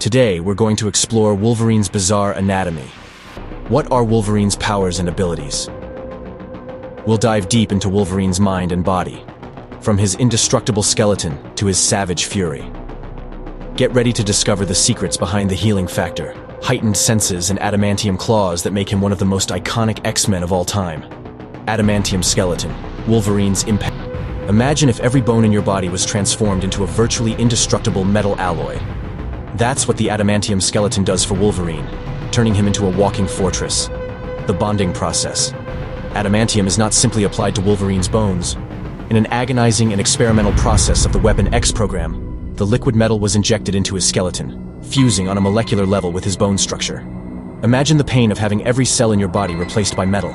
Today, we're going to explore Wolverine's bizarre anatomy. What are Wolverine's powers and abilities? We'll dive deep into Wolverine's mind and body, from his indestructible skeleton to his savage fury. Get ready to discover the secrets behind the healing factor, heightened senses, and adamantium claws that make him one of the most iconic X-Men of all time. Adamantium Skeleton, Wolverine's impact. Imagine if every bone in your body was transformed into a virtually indestructible metal alloy. That's what the Adamantium Skeleton does for Wolverine, turning him into a walking fortress. The bonding process. Adamantium is not simply applied to Wolverine's bones. In an agonizing and experimental process of the Weapon X program, the liquid metal was injected into his skeleton, fusing on a molecular level with his bone structure. Imagine the pain of having every cell in your body replaced by metal.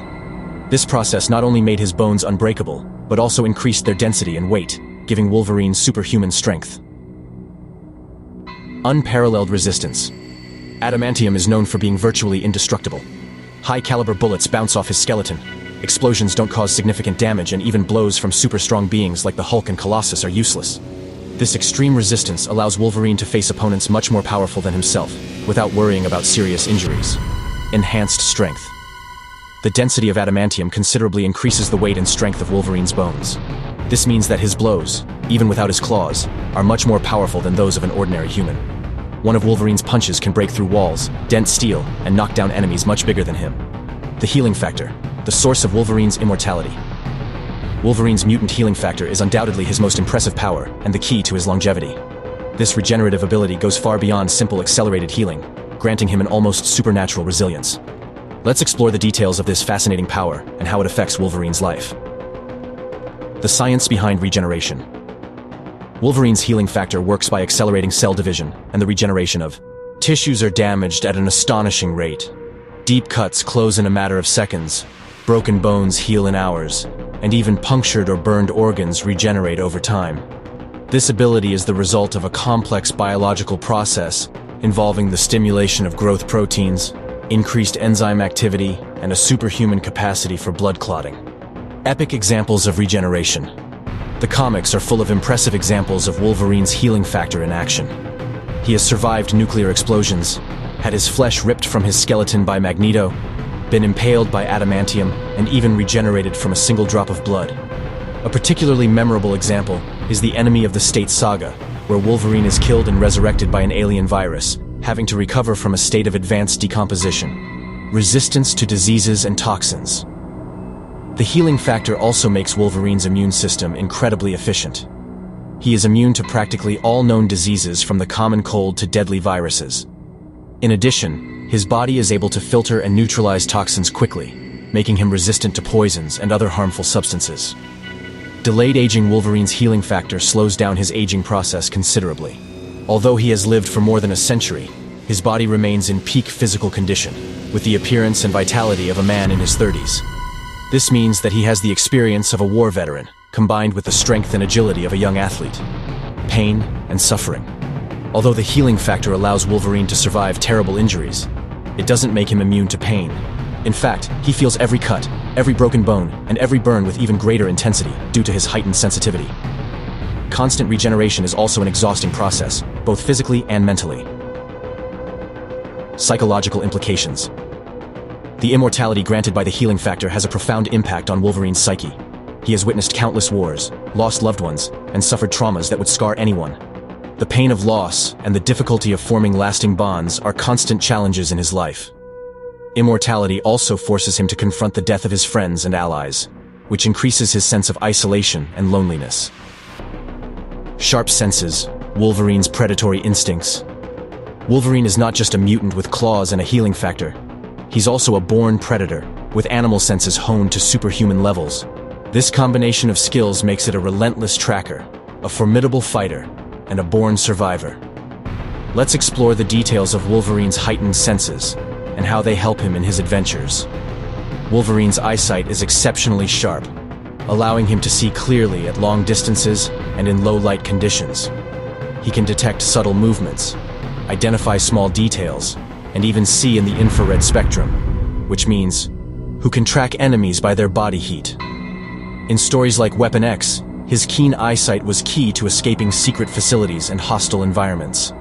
This process not only made his bones unbreakable, but also increased their density and weight, giving Wolverine superhuman strength. Unparalleled resistance. Adamantium is known for being virtually indestructible. High-caliber bullets bounce off his skeleton. Explosions don't cause significant damage, and even blows from super-strong beings like the Hulk and Colossus are useless. This extreme resistance allows Wolverine to face opponents much more powerful than himself, without worrying about serious injuries. Enhanced strength. The density of adamantium considerably increases the weight and strength of Wolverine's bones. This means that his blows, even without his claws, are much more powerful than those of an ordinary human. One of Wolverine's punches can break through walls, dent steel, and knock down enemies much bigger than him. The healing factor, the source of Wolverine's immortality. Wolverine's mutant healing factor is undoubtedly his most impressive power and the key to his longevity. This regenerative ability goes far beyond simple accelerated healing, granting him an almost supernatural resilience. Let's explore the details of this fascinating power and how it affects Wolverine's life. The science behind regeneration. Wolverine's healing factor works by accelerating cell division and the regeneration of tissues are damaged at an astonishing rate. Deep cuts close in a matter of seconds, broken bones heal in hours, and even punctured or burned organs regenerate over time. This ability is the result of a complex biological process involving the stimulation of growth proteins, increased enzyme activity, and a superhuman capacity for blood clotting. Epic examples of regeneration. The comics are full of impressive examples of Wolverine's healing factor in action. He has survived nuclear explosions, had his flesh ripped from his skeleton by Magneto, been impaled by adamantium, and even regenerated from a single drop of blood. A particularly memorable example is the Enemy of the State saga, where Wolverine is killed and resurrected by an alien virus, having to recover from a state of advanced decomposition. Resistance to diseases and toxins. The healing factor also makes Wolverine's immune system incredibly efficient. He is immune to practically all known diseases, from the common cold to deadly viruses. In addition, his body is able to filter and neutralize toxins quickly, making him resistant to poisons and other harmful substances. Delayed aging. Wolverine's healing factor slows down his aging process considerably. Although he has lived for more than a century, his body remains in peak physical condition, with the appearance and vitality of a man in his 30s. This means that he has the experience of a war veteran, combined with the strength and agility of a young athlete. Pain and suffering. Although the healing factor allows Wolverine to survive terrible injuries, it doesn't make him immune to pain. In fact, he feels every cut, every broken bone, and every burn with even greater intensity due to his heightened sensitivity. Constant regeneration is also an exhausting process, both physically and mentally. Psychological implications. The immortality granted by the healing factor has a profound impact on Wolverine's psyche. He has witnessed countless wars, lost loved ones, and suffered traumas that would scar anyone. The pain of loss and the difficulty of forming lasting bonds are constant challenges in his life. Immortality also forces him to confront the death of his friends and allies, which increases his sense of isolation and loneliness. Sharp senses, Wolverine's predatory instincts. Wolverine is not just a mutant with claws and a healing factor. He's also a born predator, with animal senses honed to superhuman levels. This combination of skills makes it a relentless tracker, a formidable fighter, and a born survivor. Let's explore the details of Wolverine's heightened senses and how they help him in his adventures. Wolverine's eyesight is exceptionally sharp, allowing him to see clearly at long distances and in low-light conditions. He can detect subtle movements, identify small details, and even see in the infrared spectrum, which means who can track enemies by their body heat. In stories like Weapon X, his keen eyesight was key to escaping secret facilities and hostile environments.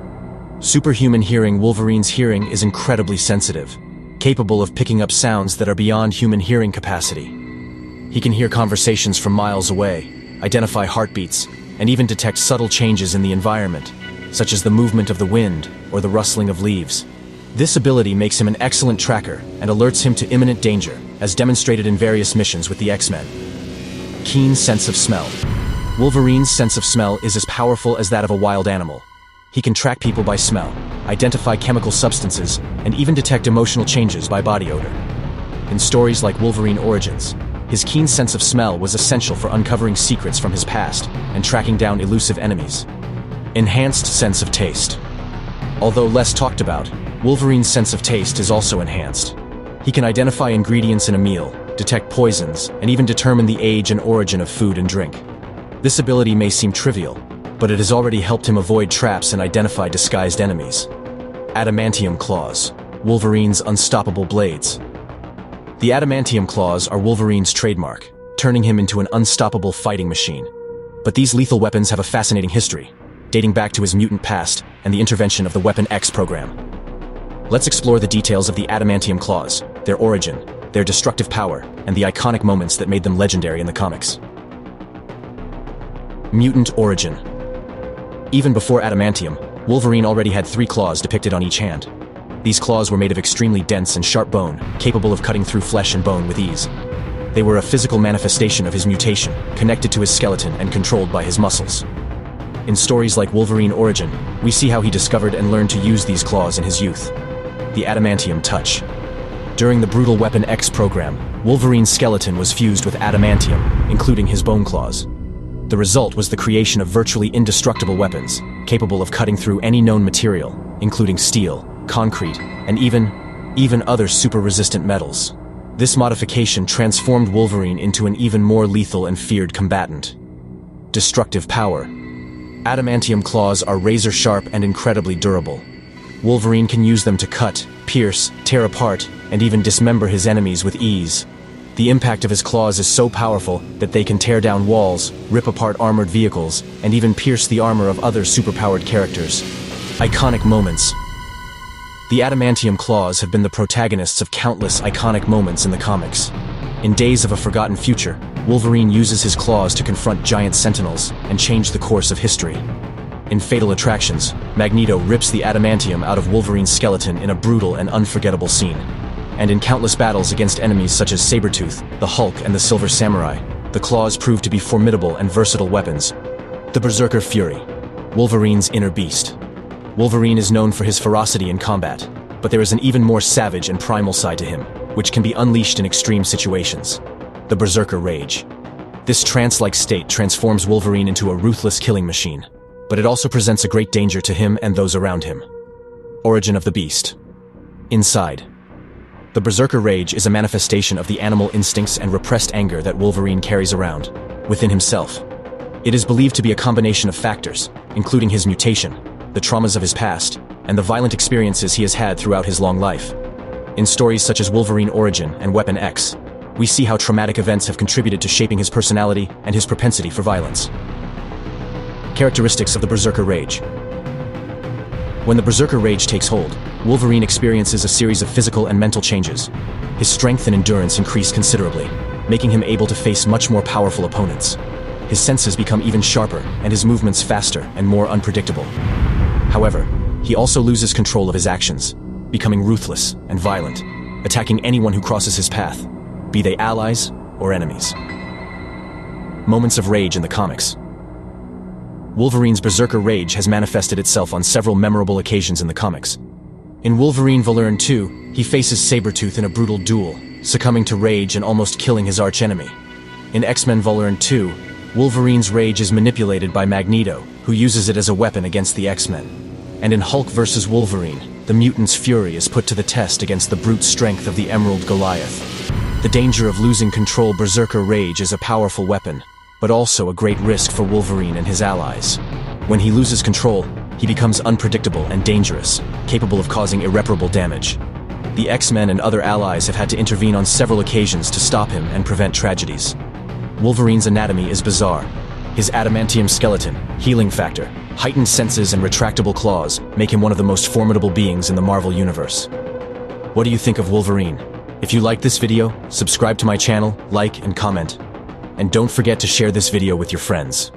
Superhuman hearing. Wolverine's hearing is incredibly sensitive, capable of picking up sounds that are beyond human hearing capacity. He can hear conversations from miles away, identify heartbeats, and even detect subtle changes in the environment, such as the movement of the wind or the rustling of leaves. This ability makes him an excellent tracker and alerts him to imminent danger, as demonstrated in various missions with the X-Men. Keen sense of smell. Wolverine's sense of smell is as powerful as that of a wild animal. He can track people by smell, identify chemical substances, and even detect emotional changes by body odor. In stories like Wolverine Origins, his keen sense of smell was essential for uncovering secrets from his past and tracking down elusive enemies. Enhanced sense of taste. Although less talked about, Wolverine's sense of taste is also enhanced. He can identify ingredients in a meal, detect poisons, and even determine the age and origin of food and drink. This ability may seem trivial, but it has already helped him avoid traps and identify disguised enemies. Adamantium Claws. Wolverine's unstoppable blades. The Adamantium Claws are Wolverine's trademark, turning him into an unstoppable fighting machine. But these lethal weapons have a fascinating history, dating back to his mutant past and the intervention of the Weapon X program. Let's explore the details of the Adamantium Claws, their origin, their destructive power, and the iconic moments that made them legendary in the comics. Mutant origin. Even before Adamantium, Wolverine already had 3 claws depicted on each hand. These claws were made of extremely dense and sharp bone, capable of cutting through flesh and bone with ease. They were a physical manifestation of his mutation, connected to his skeleton and controlled by his muscles. In stories like Wolverine Origin, we see how he discovered and learned to use these claws in his youth. The Adamantium Touch. During the brutal Weapon X program, Wolverine's skeleton was fused with adamantium, including his bone claws. The result was the creation of virtually indestructible weapons, capable of cutting through any known material, including steel, concrete, and even other super-resistant metals. This modification transformed Wolverine into an even more lethal and feared combatant. Destructive power. Adamantium claws are razor-sharp and incredibly durable. Wolverine can use them to cut, pierce, tear apart, and even dismember his enemies with ease. The impact of his claws is so powerful that they can tear down walls, rip apart armored vehicles, and even pierce the armor of other superpowered characters. Iconic moments. The Adamantium Claws have been the protagonists of countless iconic moments in the comics. In Days of a Forgotten Future, Wolverine uses his claws to confront giant sentinels and change the course of history. In Fatal Attractions, Magneto rips the adamantium out of Wolverine's skeleton in a brutal and unforgettable scene. And in countless battles against enemies such as Sabretooth, the Hulk, and the Silver Samurai, the claws prove to be formidable and versatile weapons. The Berserker Fury. Wolverine's inner beast. Wolverine is known for his ferocity in combat, but there is an even more savage and primal side to him, which can be unleashed in extreme situations. The Berserker Rage. This trance-like state transforms Wolverine into a ruthless killing machine, but it also presents a great danger to him and those around him. Origin of the Beast. Inside. The Berserker Rage is a manifestation of the animal instincts and repressed anger that Wolverine carries around, within himself. It is believed to be a combination of factors, including his mutation, the traumas of his past, and the violent experiences he has had throughout his long life. In stories such as Wolverine Origin and Weapon X, we see how traumatic events have contributed to shaping his personality and his propensity for violence. Characteristics of the Berserker Rage. When the Berserker Rage takes hold, Wolverine experiences a series of physical and mental changes. His strength and endurance increase considerably, making him able to face much more powerful opponents. His senses become even sharper, and his movements faster and more unpredictable. However, he also loses control of his actions, becoming ruthless and violent, attacking anyone who crosses his path, be they allies or enemies. Moments of rage in the comics. Wolverine's Berserker Rage has manifested itself on several memorable occasions in the comics. In Wolverine Volume 2, he faces Sabretooth in a brutal duel, succumbing to rage and almost killing his archenemy. In X-Men Volume 2, Wolverine's rage is manipulated by Magneto, who uses it as a weapon against the X-Men. And in Hulk vs. Wolverine, the mutant's fury is put to the test against the brute strength of the Emerald Goliath. The danger of losing control. Berserker Rage is a powerful weapon, but also a great risk for Wolverine and his allies. When he loses control, he becomes unpredictable and dangerous, capable of causing irreparable damage. The X-Men and other allies have had to intervene on several occasions to stop him and prevent tragedies. Wolverine's anatomy is bizarre. His Adamantium Skeleton, healing factor, heightened senses and retractable claws make him one of the most formidable beings in the Marvel Universe. What do you think of Wolverine? If you like this video, subscribe to my channel, like and comment. And don't forget to share this video with your friends.